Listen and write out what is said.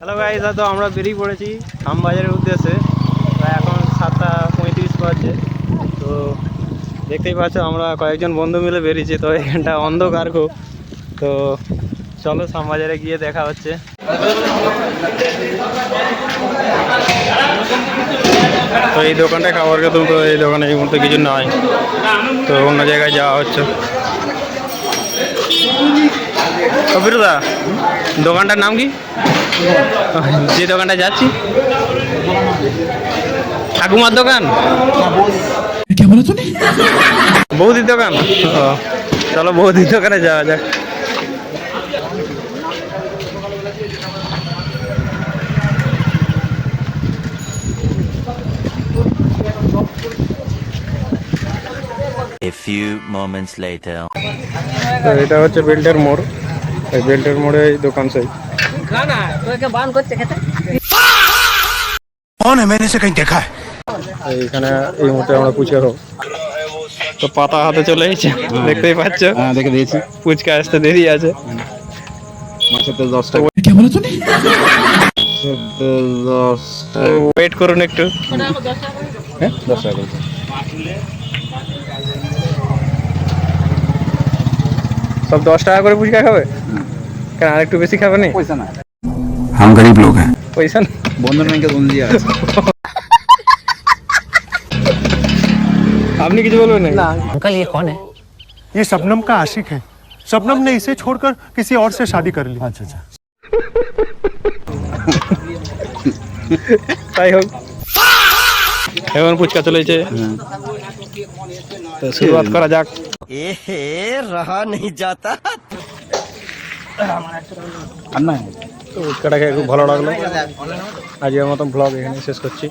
Hello guys, তো আমরা বেরিয়ে পড়েছি খামবাজারের উদ্দেশ্যে। প্রায় এখন 7:35 বাজছে। তো দেখতেই পাচ্ছ আমরা কয়েকজন বন্ধু মিলে বেরিয়েছি। তো এখানটা অন্ধকার খুব। তো চলো খামবাজারে গিয়ে দেখা হচ্ছে। তো এই দোকানটায় খাবার খেতাম, তো এই দোকানে এই মুহূর্তে কিছু নয়, তো অন্য জায়গায় যাওয়া হচ্ছে। কবিরদা, দোকানটার নাম কি? যে দোকানটা যাচ্ছি ঠাকুমার দোকান, বৌদির দোকান। ও, চলো বৌদির দোকানে যাওয়া যাক। A few moments later. তো এটা হচ্ছে বেল্টের মোড়। এই বেল্টের মোড়ে এই দোকান সেই। कौन है? मैंने इसे कहीं देखा है। এইখানে এই মুহূর্তে আমরা পুচকা খাবো। তো পাতা হাতে চলে এসেছে, দেখতেই পাচ্ছ। হ্যাঁ, দেখে দিয়েছি। পুচকা আসতে দেরি আছে। মাছের তেল 10 টাকা। ওয়েট করুন একটু। হ্যাঁ, 10 টাকা বলছে। সব 10 টাকা করে পুচকা খাবে? কেন আর একটু বেশি খাবে না? পয়সা না। हम गरीब लोग हैं। পয়সা না? বন্ধন ব্যাংকে লোন দিয়ে আছে। আপনি কিছু বলবেন না? अंकल ये कौन है? ये शबनम का आशिक है। शबनम ने इसे छोड़कर किसी और से शादी कर ली। আচ্ছা আচ্ছা। তাই হোক, এখন পুচকা চলেছে। তো শুরুয়াত করা যাক। रहा नहीं जाता। আর না, তো পুচকাটা খেয়ে খুব ভালো লাগলো। আজকের মতন ব্লগ এখানে শেষ করছি।